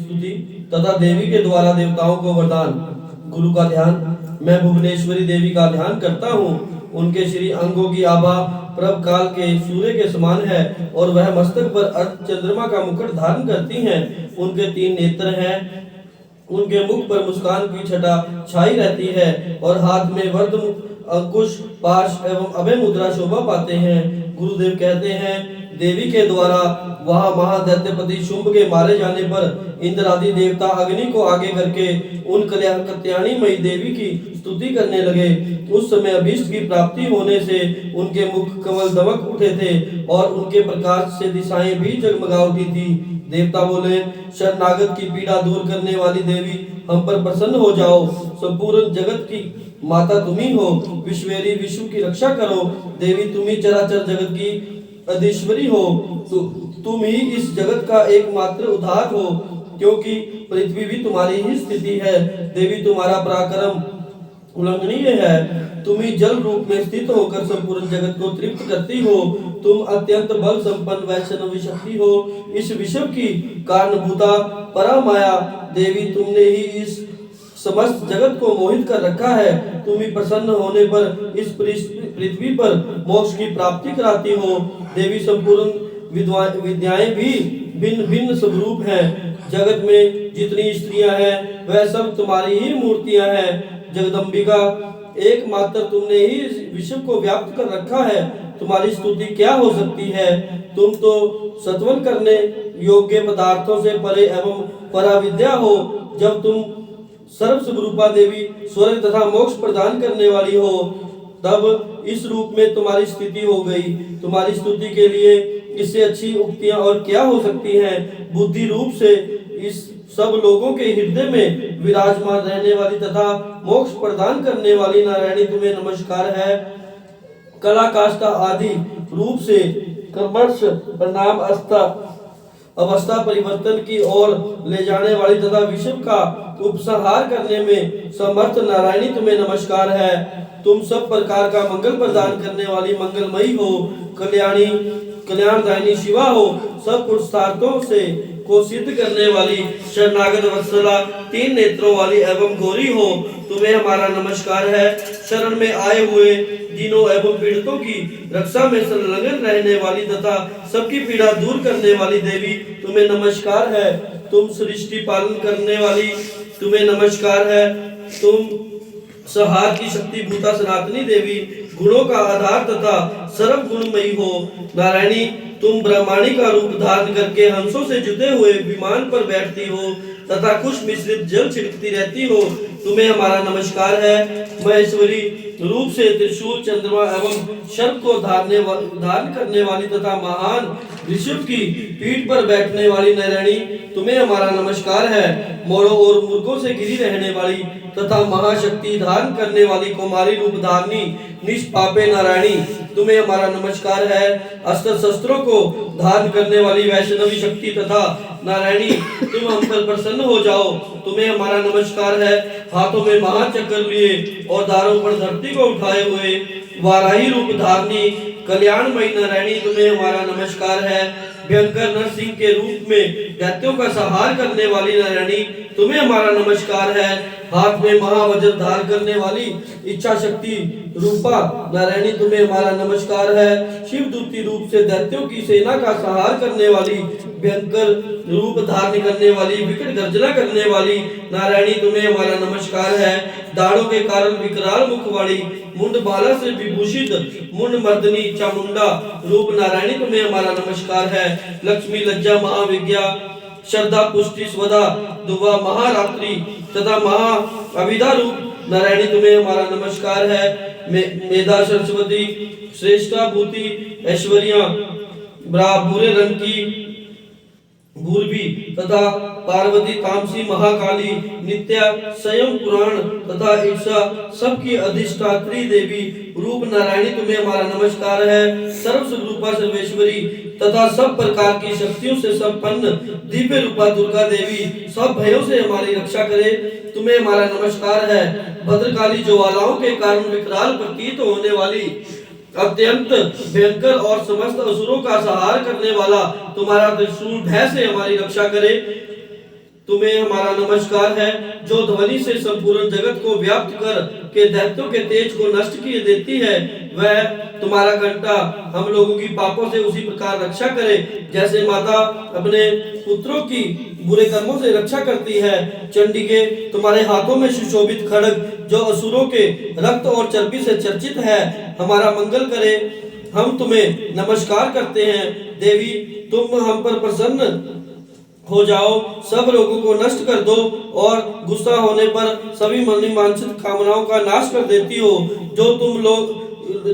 स्तुति तथा देवी के द्वारा देवताओं को वरदान। गुरु का ध्यान। मैं भुवनेश्वरी देवी का ध्यान करता हूँ। उनके श्री अंगों की आभा प्रभ काल के सूर्य के समान है और वह मस्तक पर अर्ध चंद्रमा का मुकुट धारण करती हैं। उनके 3 नेत्र हैं। उनके मुख पर मुस्कान की छटा छाई रहती है और हाथ में वर्ध अंकुश पाश एवं अभय मुद्रा शोभा पाते हैं। गुरुदेव कहते हैं, देवी के द्वारा वहां महादैत्यपति शुंभ के मारे जाने पर इंद्र आदि देवता अग्नि को आगे करके उन कल्याणी मई देवी की स्तुति करने लगे। उस समय अभीष्ट की प्राप्ति होने से उनके मुख कमल दमक उठे थे और उनके प्रकाश से दिशाएं भी जगमगा उठी थी। देवता बोले, शरणागत की पीड़ा दूर करने वाली देवी, हम पर प्रसन्न हो जाओ। संपूर्ण जगत की माता तुम्ही हो, विश्वेरी विश्व की रक्षा करो। देवी तुम्ही चराचर जगत की अधीश्वरी हो। तुम ही इस जगत का एकमात्र उद्धार हो, क्योंकि पृथ्वी भी तुम्हारी ही स्थिति है। देवी तुम्हारा पराक्रम उल्लंघनीय है। तुम ही जल रूप में स्थित होकर संपूर्ण जगत को तृप्त करती हो। तुम अत्यंत बल संपन्न वैष्णवी शक्ति हो। इस विश्व की कारणभूता परामाया देवी, तुमने ही इस समस्त जगत को मोहित कर रखा है। तुम ही प्रसन्न होने पर इस पृथ्वी पर मोक्ष की प्राप्ति कराती हो। देवी संपूर्ण विद्याएं भी भिन्न भिन्न स्वरूप हैं। जगत में जितनी स्त्रियां हैं वह सब तुम्हारी ही मूर्तियां हैं। जगदम्बिका, एकमात्र तुमने ही विश्व को व्याप्त कर रखा है। तुम्हारी स्तुति क्या हो सकती है। तुम तो सत्वन करने योग्य पदार्थों से परे एवं पराविद्या हो। जब तुम सर्व स्वरूपा देवी स्वर्ग तथा मोक्ष प्रदान करने वाली हो, तब इस रूप में तुम्हारी स्थिति हो गई। तुम्हारी स्तुति के लिए इससे अच्छी उक्तियां और क्या हो सकती हैं। बुद्धि रूप से इस सब लोगों के हृदय में विराजमान रहने वाली तथा मोक्ष प्रदान करने वाली नारायणी, तुम्हें नमस्कार है। कला काष्ठा आदि रूप से कर्मश प्रणाम अवस्था परिवर्तन की ओर ले जाने वाली तथा विश्व का उपसंहार करने में समर्थ नारायणी, तुम्हें नमस्कार है। तुम सब प्रकार का मंगल प्रदान करने वाली मंगलमयी हो। कल्याणदायिनी शिवा हो। सब पुरुषार्थों से को सिद्ध करने वाली शरणागत वत्सला, 3 नेत्रों वाली एवं गौरी हो। तुम्हें हमारा नमस्कार है। शरण में आए हुए दीनों एवं पीड़ितों की रक्षा में संलग्न रहने वाली तथा सबकी पीड़ा दूर करने वाली देवी, तुम्हें नमस्कार है। तुम सृष्टि पालन करने वाली, तुम्हें नमस्कार है। तुम संहार की शक्ति भूता सनातनी देवी, गुणों का आधार तथा सर्व गुणमयी हो। नारायणी, तुम ब्रह्माणी का रूप धारण करके हंसों से जुटे हुए विमान पर बैठती हो तथा कुछ मिश्रित जल छिड़कती रहती हो। तुम्हें हमारा नमस्कार है। महेश्वरी रूप से त्रिशूल, चंद्रमा एवं सर्प को धारण करने वाली तथा महान ऋषभ की पीठ पर बैठने वाली नारायणी, तुम्हें हमारा नमस्कार है। मोरों और मूर्खों से घिरी रहने वाली तथा महाशक्ति धारण करने वाली कुमारी रूप धारणी निष्पापे नारायणी, तुम्हें हमारा नमस्कार है। अस्त्र शस्त्रों को धारण करने वाली वैष्णवी शक्ति तथा नारायणी, तुम हम पर प्रसन्न हो जाओ। तुम्हें हमारा नमस्कार है। हाथों में महाचक्र लिए और दारों पर धरती को उठाए हुए वाराही रूप धारणी कल्याणमयी नारायणी, तुम्हें हमारा नमस्कार है। भयंकर नरसिंह के रूप में दैत्यों का संहार करने वाली नारायणी, तुम्हें हमारा नमस्कार है। हाथ में महावज्र धारण करने वाली इच्छा शक्ति रूपा नारायणी, तुम्हें हमारा नमस्कार है। शिवदूती रूप से दैत्यों की सेना का संहार करने वाली, भयंकर रूप धारण करने वाली, विकट गर्जना करने वाली नारायणी, तुम्हें हमारा नमस्कार है। दाढ़ों के कारण विकराल मुख वाली, मुंड बाला से विभूषित मुंड मर्दनी चामुंडा रूप नारायणी, तुम्हें हमारा नमस्कार है। लक्ष्मी, लज्जा, महाविद्या, श्रद्धा, पुष्टि, स्वदा, दुवा, महारात्रि तथा महा अविदा रूप नारायणी, तुम्हें हमारा नमस्कार है। मेधा, सरस्वती, श्रेष्ठा, भूति, ऐश्वर्या, भूरे रंग की भूर्वी तथा पार्वती, तामसी, महाकाली, नित्या, स्वयं पुराण तथा ईर्षा सबकी अधिष्ठात्री देवी रूप नारायणी, तुम्हें हमारा नमस्कार है। सर्व स्वरूपा सर्वेश्वरी तथा सब प्रकार की शक्तियों से संपन्न दिव्य रूपा दुर्गा देवी, सब भयों से हमारी रक्षा करे, तुम्हें हमारा नमस्कार है। भद्रकाली ज्वालाओं के कारण विकराल प्रतीत होने वाली, अत्यंत भयंकर और समस्त असुरों का संहार करने वाला तुम्हारा त्रिशूल भय से हमारी रक्षा करे, तुम्हें हमारा नमस्कार है, जो ध्वनि से संपूर्ण जगत को व्याप्त कर के दैत्यों के तेज को नष्ट किए देती है। वह तुम्हारा घंटा हम लोगों की पापों से उसी प्रकार रक्षा करे, जैसे माता अपने पुत्रों की बुरे कर्मों से रक्षा करती है। चंडिके, तुम्हारे हाथों में सुशोभित खड्ग, जो असुरों के रक्त और चर्बी से चर्चित है, हमारा मंगल करे। हम तुम्हें नमस्कार करते हैं। देवी, तुम हम पर प्रसन्न हो जाओ, सब रोगों को नष्ट कर दो और गुस्सा होने पर सभी मनोवांछित कामनाओं का नाश कर देती हो।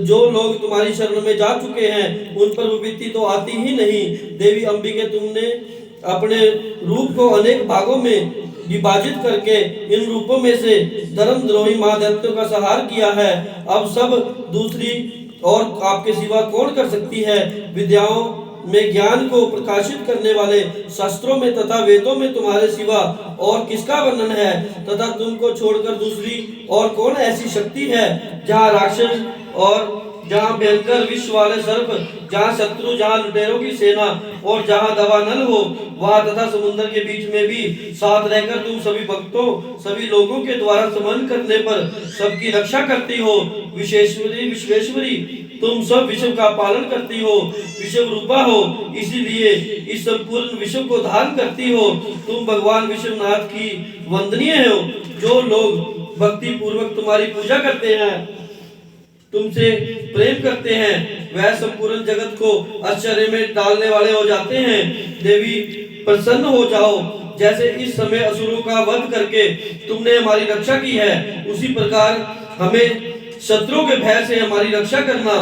जो लोग तुम्हारी शरण में जा चुके हैं, उन पर विपत्ति तो आती ही नहीं। देवी अंबिके, तुमने अपने रूप को अनेक भागों में विभाजित करके इन रूपों में से धर्मद्रोही महादैत्यों का संहार किया है। अब सब दूसरी और आपके सिवा कौन कर सकती है? विद्याओं में ज्ञान को प्रकाशित करने वाले शास्त्रों में तथा वेदों में तुम्हारे सिवा और किसका वर्णन है? तथा तुमको छोड़कर दूसरी और कौन ऐसी शक्ति है? जहाँ राक्षस और जहाँ भयंकर विष वाले सर्प, जहाँ शत्रु, जहाँ लुटेरों की सेना और जहाँ दावानल हो, वहाँ तथा समुद्र के बीच में भी साथ रहकर तुम सभी भक्तों, सभी लोगों के द्वारा समन करने पर सबकी रक्षा करती हो। विश्वेश्वरी, विश्वेश्वरी, तुम सब विश्व का पालन करती हो, विश्व रूपा हो, इसीलिए इस संपूर्ण विश्व को धारण करती हो। तुम भगवान विश्वनाथ की वंदनीय हो। जो लोग भक्ति पूर्वक तुम्हारी पूजा करते हैं, तुमसे प्रेम करते हैं, वह संपूर्ण जगत को आश्चर्य में डालने वाले हो जाते हैं। देवी, प्रसन्न हो जाओ। जैसे इस समय असुरों का वध करके तुमने हमारी रक्षा की है, उसी प्रकार हमें शत्रुओं के भय से हमारी रक्षा करना।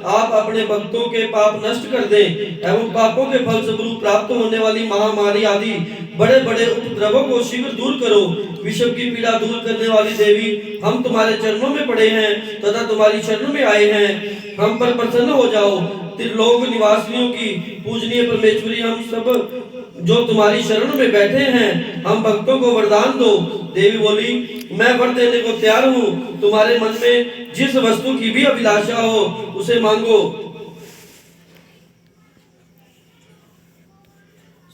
आप अपने भक्तों के पाप नष्ट कर दें एवं पापों के फल स्वरूप प्राप्त होने वाली महामारी आदि बड़े बड़े उपद्रवों को शीघ्र दूर करो। विश्व की पीड़ा दूर करने वाली देवी, हम तुम्हारे चरणों में पड़े हैं तथा तुम्हारी शरण में आए हैं। हम पर प्रसन्न हो जाओ। त्रिलोक निवासियों की पूजनीय परमेश्वरी, हम सब जो तुम्हारी शरण में बैठे हैं, हम भक्तों को वरदान दो। देवी बोली, मैं वर देने को तैयार हूँ। तुम्हारे मन में जिस वस्तु की भी अभिलाषा हो, उसे मांगो।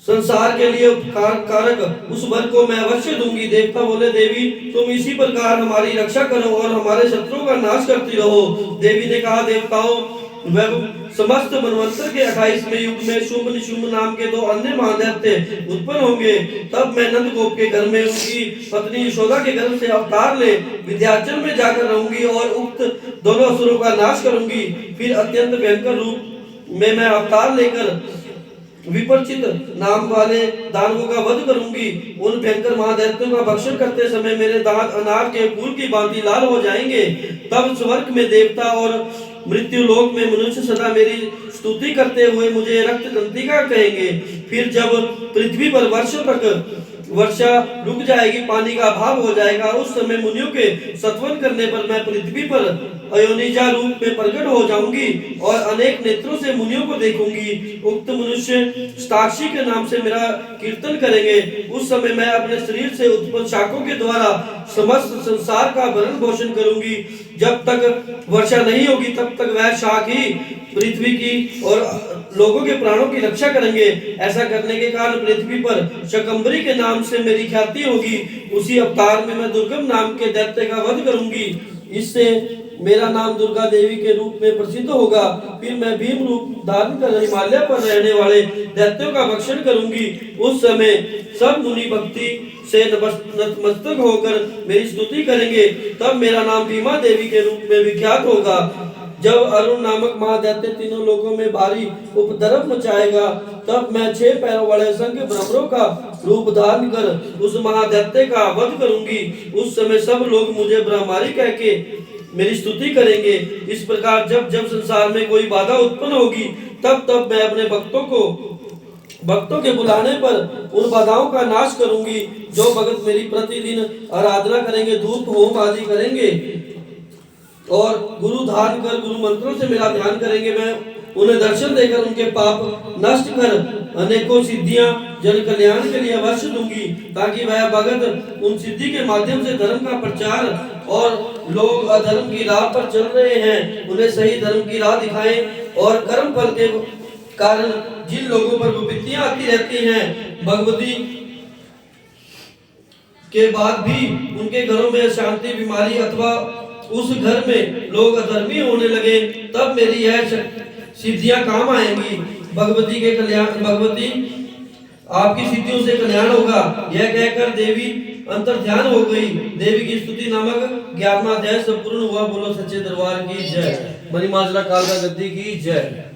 संसार के लिए उपकार कारक उस वर को मैं अवश्य दूंगी। देवता बोले, देवी, तुम इसी प्रकार हमारी रक्षा करो और हमारे शत्रुओं का नाश करती रहो। देवी ने कहा, देवताओं, वह समस्त मनवंतर के 28वें युग में शुंभ निशुंभ नाम के दो अन्य महादैत्य उत्पन्न होंगे। तब मैं नंद गोप के घर में उनकी पत्नी यशोदा के गर्भ से अवतार ले विंध्याचल में जाकर रहूंगी और उक्त दोनों असुरों का नाश करूंगी। फिर अत्यंत भयंकर रूप में मैं अवतार लेकर विपरिचित नाम वाले दानवों का वध करूंगी। उन भयंकर महादैत्यों का भक्षण करते समय मेरे दांत अनार के फूल की भांति लाल हो जाएंगे। तब स्वर्ग में देवता और मृत्यु लोक में मनुष्य सदा मेरी स्तुति करते हुए मुझे रक्त दंतिका कहेंगे। फिर जब पृथ्वी पर वर्षों तक वर्षा रुक जाएगी, पानी का अभाव हो जाएगा, उस समय मुनियों के सत्वन करने पर मैं पृथ्वी पर अयोनिजा रूप में प्रकट हो जाऊंगी और अनेक नेत्रों से मुनियों को देखूंगी। उक्त मनुष्य साक्षी के नाम से मेरा कीर्तन करेंगे। उस समय मैं अपने शरीर से उत्पन्न शाखों के द्वारा समस्त संसार का भरण पोषण करूंगी। जब तक वर्षा नहीं होगी, तब तक वह शाख ही पृथ्वी की और लोगों के प्राणों की रक्षा करेंगे। ऐसा करने के कारण पृथ्वी पर शकंबरी के नाम से मेरी ख्याति होगी। उसी अवतार में मैं दुर्गम नाम के दैत्य का वध करूंगी। इससे मेरा नाम दुर्गा देवी के रूप में प्रसिद्ध होगा। फिर मैं भीम रूप धारण कर हिमालय पर रहने वाले दैत्यों का भक्षण करूंगी। उस समय सब मुनि भक्ति से नतमस्तक होकर मेरी स्तुति करेंगे। तब मेरा नाम भीमा देवी के रूप में विख्यात होगा। जब अरुण नामक महादैत्य तीनों लोगों में भारी उपद्रव मचाएगा, तब मैं 6 पैरों वाले संख्य भ्रमरों का रूप धारण कर उस महादैत्य का वध करूंगी। उस समय सब लोग मुझे ब्रह्मारी कह के मेरी स्तुति करेंगे। इस प्रकार जब जब संसार में कोई बाधा उत्पन्न होगी, तब तब मैं अपने भक्तों के बुलाने पर उन बाधाओं का नाश करूंगी। जो भगत मेरी प्रतिदिन आराधना करेंगे, धूप होम आदि करेंगे और गुरु धारण कर गुरु मंत्रों से मेरा ध्यान करेंगे, मैं उन्हें दर्शन देकर उनके पाप नष्ट कर अनेकों सिद्धियां जन कल्याण के लिए अवश्य दूंगी, ताकि वह भगत उन सिद्धि के माध्यम से धर्म का प्रचार और लोग अधर्म की राह पर चल रहे हैं उन्हें सही धर्म की राह दिखाएं। और कर्म फल के कारण जिन लोगों पर विपत्तियां आती रहती हैं, भगवती के बाद भी उनके घरों में अशांति, बीमारी अथवा उस घर में लोग अधर्मी होने लगे, तब मेरी यह सिद्धियां काम आएंगी। भगवती आपकी सिद्धियों से कल्याण होगा। यह कहकर देवी अंतर ध्यान हो गई। देवी की स्तुति नामक 11वां अध्याय संपूर्ण हुआ। बोलो सच्चे दरबार की जय। मणिमाजरा कालका गद्दी की जय।